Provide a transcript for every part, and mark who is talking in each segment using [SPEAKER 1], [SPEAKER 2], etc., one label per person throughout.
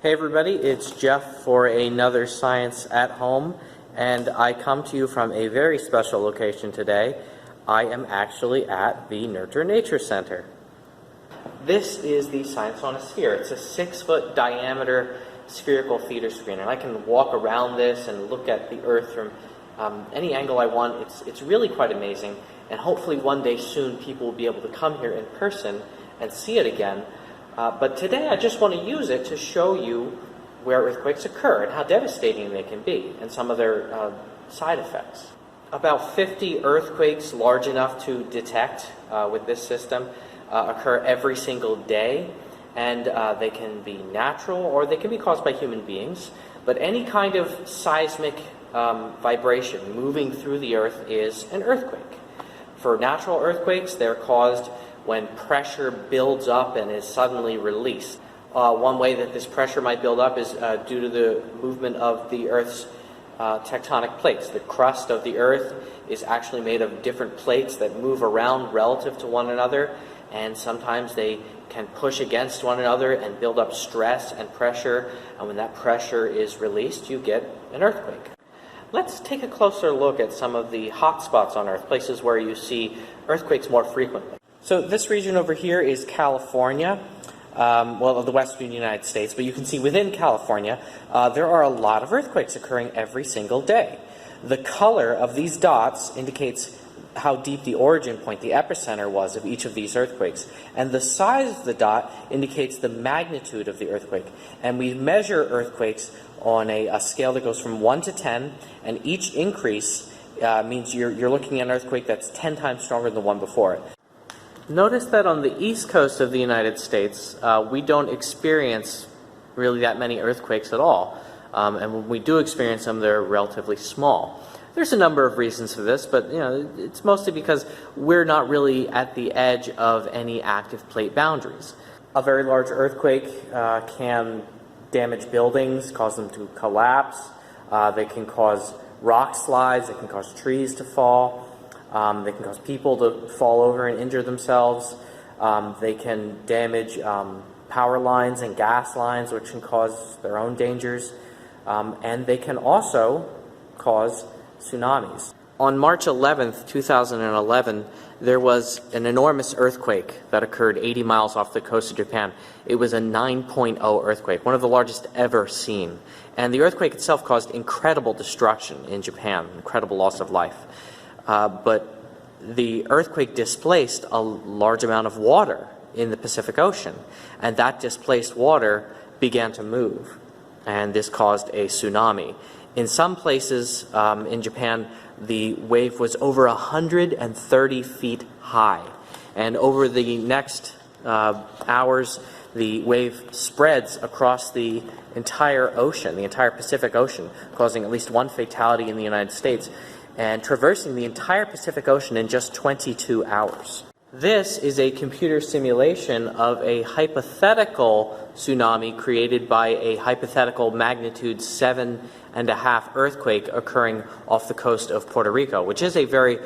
[SPEAKER 1] Hey everybody, it's Jeff for another Science at Home, and I come to you from a very special location today. I am actually at the Nurture Nature Center. This is the Science on a Sphere. It's a 6-foot diameter spherical theater screen, and I can walk around this and look at the Earth from any angle I want. It's really quite amazing, and hopefully one day soon people will be able to come here in person and see it again. But today I just want to use it to show you where earthquakes occur and how devastating they can be and some of their side effects. About 50 earthquakes large enough to detect with this system occur every single day, and they can be natural or they can be caused by human beings. But any kind of seismic vibration moving through the earth is an earthquake. For natural earthquakes, they're caused when pressure builds up and is suddenly released. One way that this pressure might build up is due to the movement of the Earth's tectonic plates. The crust of the Earth is actually made of different plates that move around relative to one another, and sometimes they can push against one another and build up stress and pressure, and when that pressure is released, you get an earthquake. Let's take a closer look at some of the hot spots on Earth, places where you see earthquakes more frequently. So this region over here is California, the western United States, but you can see within California there are a lot of earthquakes occurring every single day. The color of these dots indicates how deep the origin point, the epicenter, was of each of these earthquakes. And the size of the dot indicates the magnitude of the earthquake. And we measure earthquakes on a scale that goes from 1 to 10, and each increase means you're looking at an earthquake that's 10 times stronger than the one before it. Notice that on the east coast of the United States, we don't experience really that many earthquakes at all. And when we do experience them, they're relatively small. There's a number of reasons for this, but it's mostly because we're not really at the edge of any active plate boundaries. A very large earthquake can damage buildings, cause them to collapse. They can cause rock slides. They can cause trees to fall. They can cause people to fall over and injure themselves. They can damage power lines and gas lines, which can cause their own dangers. And they can also cause tsunamis. On March 11th, 2011, there was an enormous earthquake that occurred 80 miles off the coast of Japan. It was a 9.0 earthquake, one of the largest ever seen. And the earthquake itself caused incredible destruction in Japan, incredible loss of life. But the earthquake displaced a large amount of water in the Pacific Ocean, and that displaced water began to move, and this caused a tsunami. In some places in Japan, the wave was over 130 feet high, and over the next hours, the wave spreads across the entire ocean, the entire Pacific Ocean, causing at least one fatality in the United States, and traversing the entire Pacific Ocean in just 22 hours. This is a computer simulation of a hypothetical tsunami created by a hypothetical magnitude 7.5 earthquake occurring off the coast of Puerto Rico, which is a very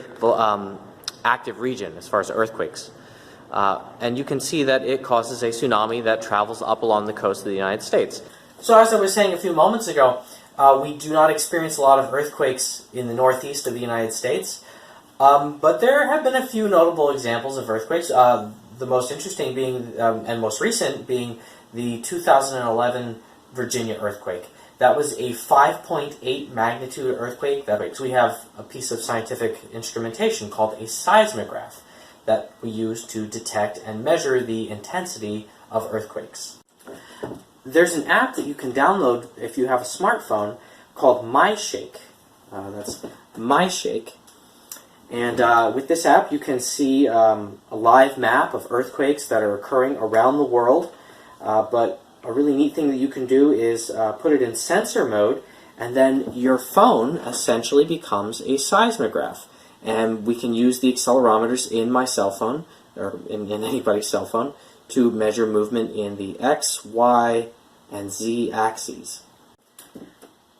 [SPEAKER 1] active region as far as earthquakes. And you can see that it causes a tsunami that travels up along the coast of the United States. So as I was saying a few moments ago, we do not experience a lot of earthquakes in the northeast of the United States, but there have been a few notable examples of earthquakes, the most interesting being, and most recent being, the 2011 Virginia earthquake. That was a 5.8 magnitude earthquake. We have a piece of scientific instrumentation called a seismograph that we use to detect and measure the intensity of earthquakes. There's an app that you can download if you have a smartphone called MyShake. That's MyShake. And with this app, you can see a live map of earthquakes that are occurring around the world. But a really neat thing that you can do is put it in sensor mode, and then your phone essentially becomes a seismograph. And we can use the accelerometers in my cell phone, or in anybody's cell phone, to measure movement in the X, Y, and Z axes.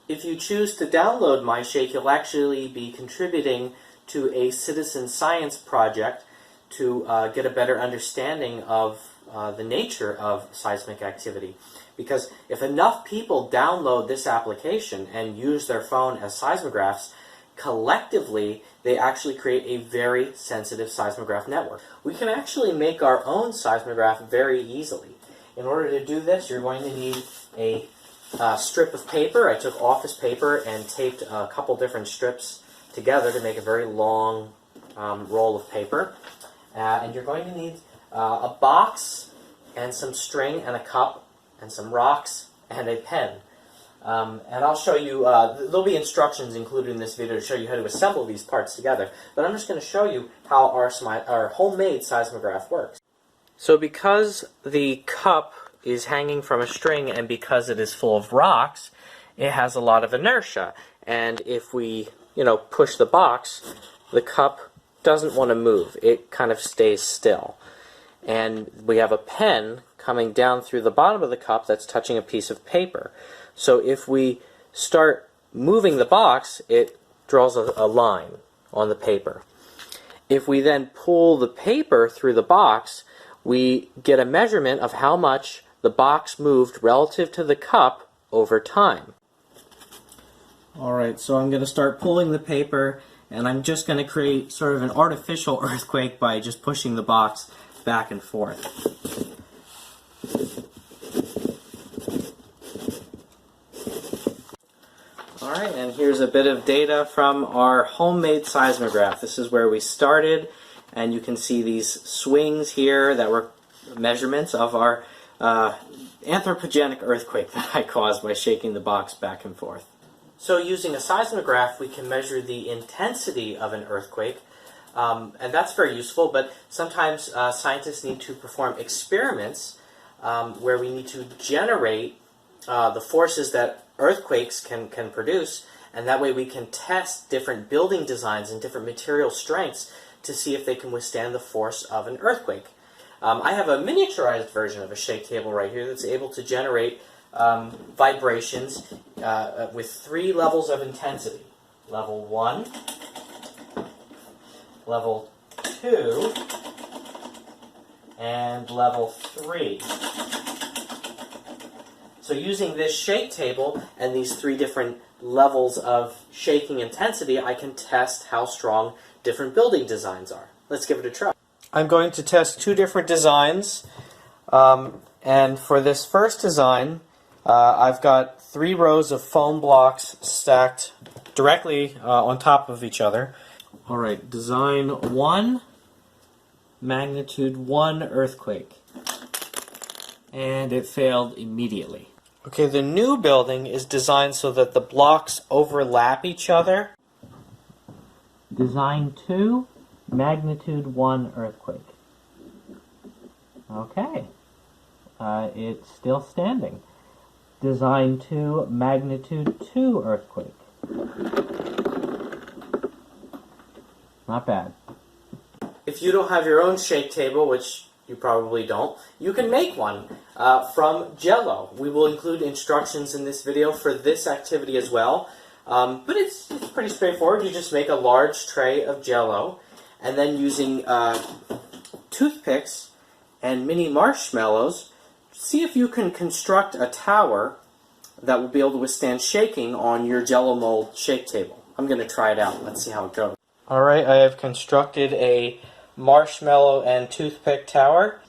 [SPEAKER 1] If you choose to download MyShake, you'll actually be contributing to a citizen science project to get a better understanding of the nature of seismic activity. Because if enough people download this application and use their phone as seismographs, collectively they actually create a very sensitive seismograph network. We can actually make our own seismograph very easily. In order to do this, you're going to need a strip of paper. I took office paper and taped a couple different strips together to make a very long roll of paper. And you're going to need a box and some string and a cup and some rocks and a pen. And I'll show you, there'll be instructions included in this video to show you how to assemble these parts together. But I'm just going to show you how our homemade seismograph works. So because the cup is hanging from a string and because it is full of rocks, it has a lot of inertia. And if we, push the box, the cup doesn't want to move. It kind of stays still. And we have a pen coming down through the bottom of the cup that's touching a piece of paper. So if we start moving the box, it draws a line on the paper. If we then pull the paper through the box, we get a measurement of how much the box moved relative to the cup over time. Alright, so I'm going to start pulling the paper, and I'm just going to create sort of an artificial earthquake by just pushing the box back and forth. Alright, and here's a bit of data from our homemade seismograph. This is where we started, and you can see these swings here that were measurements of our anthropogenic earthquake that I caused by shaking the box back and forth. So using a seismograph, we can measure the intensity of an earthquake, and that's very useful, but sometimes scientists need to perform experiments where we need to generate the forces that earthquakes can produce, and that way we can test different building designs and different material strengths to see if they can withstand the force of an earthquake. I have a miniaturized version of a shake table right here that's able to generate vibrations with 3 levels of intensity. Level 1, level 2, and level 3. So using this shake table and these 3 different levels of shaking intensity, I can test how strong different building designs are. Let's give it a try. I'm going to test 2 different designs, and for this first design, I've got 3 rows of foam blocks stacked directly on top of each other. Alright, design 1, magnitude 1 earthquake. And it failed immediately. Okay, the new building is designed so that the blocks overlap each other. Design 2, magnitude 1 earthquake. Okay, it's still standing. Design 2, magnitude 2 earthquake. Not bad. If you don't have your own shake table, which you probably don't, you can make one from jell-o. We will include instructions in this video for this activity as well. But it's pretty straightforward. You just make a large tray of jell-o, and then using toothpicks and mini marshmallows, see if you can construct a tower that will be able to withstand shaking on your jell-o mold shake table. I'm going to try it out. Let's see how it goes. Alright, I have constructed a marshmallow and toothpick tower.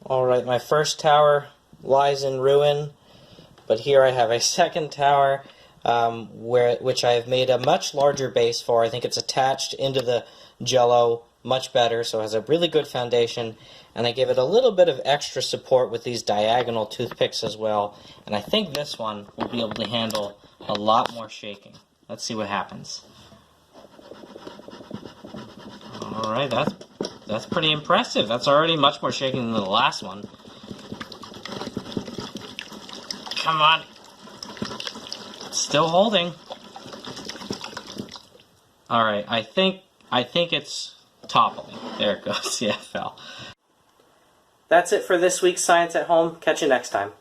[SPEAKER 1] Alright, my first tower lies in ruin, but here I have a second tower which I have made a much larger base for. I think it's attached into the jell-o much better, so it has a really good foundation, and I give it a little bit of extra support with these diagonal toothpicks as well, and I think this one will be able to handle a lot more shaking. Let's see what happens. Alright, that's pretty impressive. That's already much more shaking than the last one. Come on. It's still holding. Alright, I think it's toppling. There it goes. Yeah, it fell. That's it for this week's Science at Home. Catch you next time.